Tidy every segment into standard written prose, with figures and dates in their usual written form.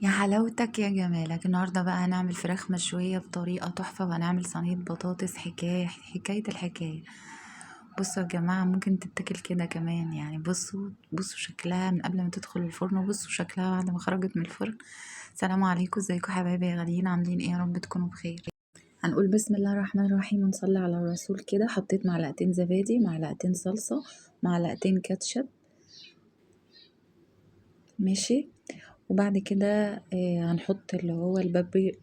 يا حلاوتك يا جمالك. النهاردة بقى هنعمل فراخ مشوية بطريقة تحفة، وهنعمل صينية بطاطس حكاية الحكاية. بصوا يا جماعة، ممكن تتاكل كده كمان. يعني بصوا شكلها من قبل ما تدخل الفرن، وبصوا شكلها بعد ما خرجت من الفرن. سلام عليكم، ازيكم حبايبي يا غاليين؟ عاملين ايه؟ يا رب تكونوا بخير. هنقول بسم الله الرحمن الرحيم ونصلي على الرسول. كده حطيت معلقتين زبادي، معلقتين صلصة، معلقتين كاتشب. ماشي. وبعد كده هنحط اللي هو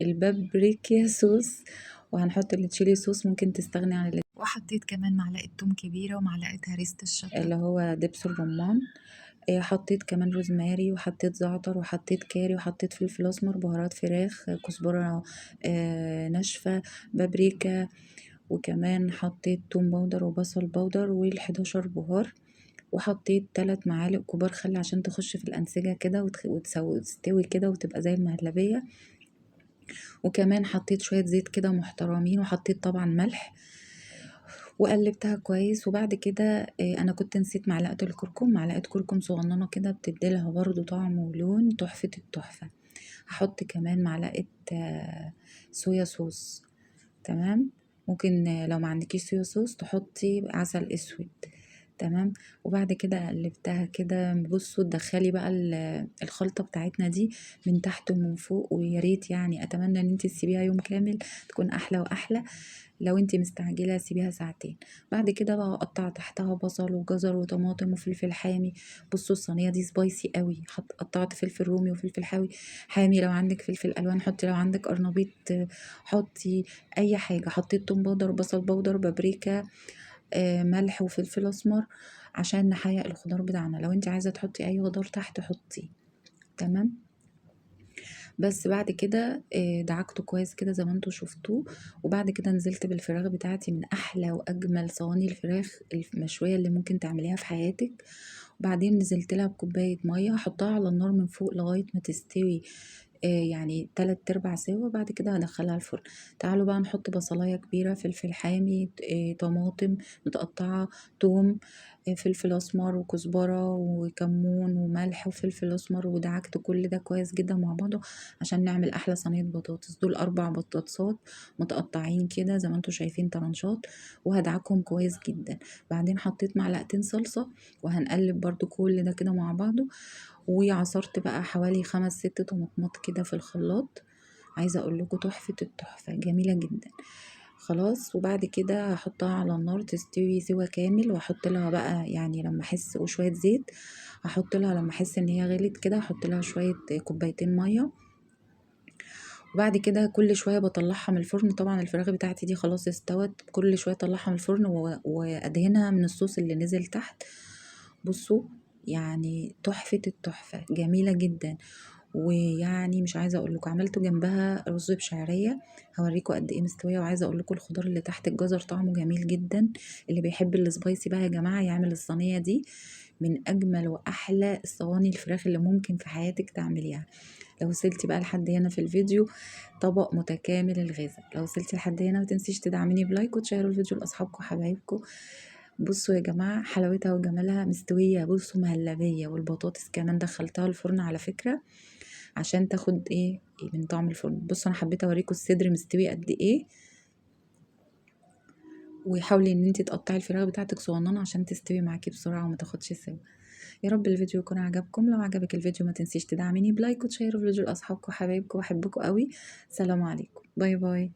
البابريكا صوص، وهنحط التشيلي صوص، ممكن تستغني عن وحطيت كمان معلقة توم كبيرة ومعلقة هريسة الشطة اللي هو دبس الرمان. حطيت كمان روزماري، وحطيت زعتر، وحطيت كاري، وحطيت فلفل اسمر، بهارات فراخ، كزبرة ناشفة، بابريكا، وكمان حطيت توم باودر وبصل باودر وال11 بهار. وحطيت 3 معالق كبار خل عشان تخش في الأنسجة كده وتستوي كده وتبقى زي المهلبية. وكمان حطيت شوية زيت كده محترمين، وحطيت طبعا ملح، وقلبتها كويس. وبعد كده انا كنت نسيت معلقة الكركم، معلقة كركم صغننة كده بتديلها برضو طعم ولون تحفة التحفة. هحط كمان معلقة صويا صوص. تمام. ممكن لو ما عندكيش صويا صوص تحطي عسل اسود. تمام. وبعد كده قلبتها كده. بصوا تدخلي بقى الخلطة بتاعتنا دي من تحت ومن فوق، ويا ريت يعني اتمنى ان انت تسيبيها يوم كامل، تكون احلى واحلى. لو انت مستعجله سيبيها ساعتين. بعد كده بقى اقطع تحتها بصل وجزر وطماطم وفلفل حامي. بصوا الصينيه دي سبايسي قوي. قطعت فلفل رومي وفلفل حامي. لو عندك فلفل الوان حطي، لو عندك قرنبيط حطي، اي حاجه. حطيت توم باودر، بصل باودر، بابريكا، ملح وفلفل اسمر عشان نحيق الخضار بتاعنا. لو انت عايزه تحطي اي خضار تحت حطيه. تمام. بس بعد كده دعكته كويس كده زي ما انتوا شفتوه. وبعد كده نزلت بالفراخ بتاعتي من احلى واجمل صواني الفراخ المشويه اللي ممكن تعمليها في حياتك. وبعدين نزلت لها بكوبايه ميه، هحطها على النار من فوق لغايه ما تستوي، يعني 3/4 سوا. بعد كده هدخلها الفرن. تعالوا بقى نحط بصلايه كبيره، فلفل حامي، طماطم متقطعه، توم، فلفل اسمر وكزبره وكمون وملح وفلفل اسمر. ودعكت كل ده كويس جدا مع بعضه عشان نعمل احلى صينيه بطاطس. دول 4 بطاطسات متقطعين كده زي ما انتوا شايفين طرنشات، وهدعكهم كويس جدا. بعدين حطيت معلقتين صلصه، وهنقلب برضو كل ده كده مع بعضه. وعصرت بقى حوالي 5 6 طماطمات كده في الخلاط. عايزه اقول لكم تحفه التحفه، جميله جدا. خلاص. وبعد كده هحطها على النار تستوي سوا كامل، واحط لها بقى يعني لما احس، وشويه زيت هحط لها لما احس ان هي غلت كده، هحط لها شويه كوبايتين ميه. وبعد كده كل شويه بطلعها من الفرن. طبعا الفراخ بتاعتي دي خلاص استوت، كل شويه اطلعها من الفرن وادهنها من الصوص اللي نزل تحت. بصوا يعني تحفه التحفه، جميله جدا. ويعني مش عايزه اقول لكم عملته جنبها رز بشعريه، هوريكم قد ايه مستويه. وعايزه اقول لكم الخضار اللي تحت، الجزر طعمه جميل جدا. اللي بيحب السبايسي بقى يا جماعه يعمل الصينيه دي، من اجمل واحلى الصواني الفراخ اللي ممكن في حياتك تعمليها. لو وصلتي بقى لحد هنا في الفيديو، طبق متكامل الغذاء. لو وصلتي لحد هنا متنسيش تدعميني بلايك وتشيروا الفيديو لاصحابكم وحبايبكم. بصوا يا جماعه حلاوتها وجمالها، مستويه بصوا مهلبيه. والبطاطس كمان دخلتها الفرن على فكره عشان تاخد ايه من طعم الفرن. بصوا انا حبيت اوريكم الصدر مستوي قد ايه. وحاولي ان انت تقطعي الفراخ بتاعتك صغننه عشان تستوي معاكي بسرعه وما تاخدش سوا. يا رب الفيديو يكون عجبكم. لو عجبك الفيديو ما تنسيش تدعميني بلايك وتشيروا الفيديو لاصحابكم وحبايبكم، بحبكم قوي. سلام عليكم، باي باي.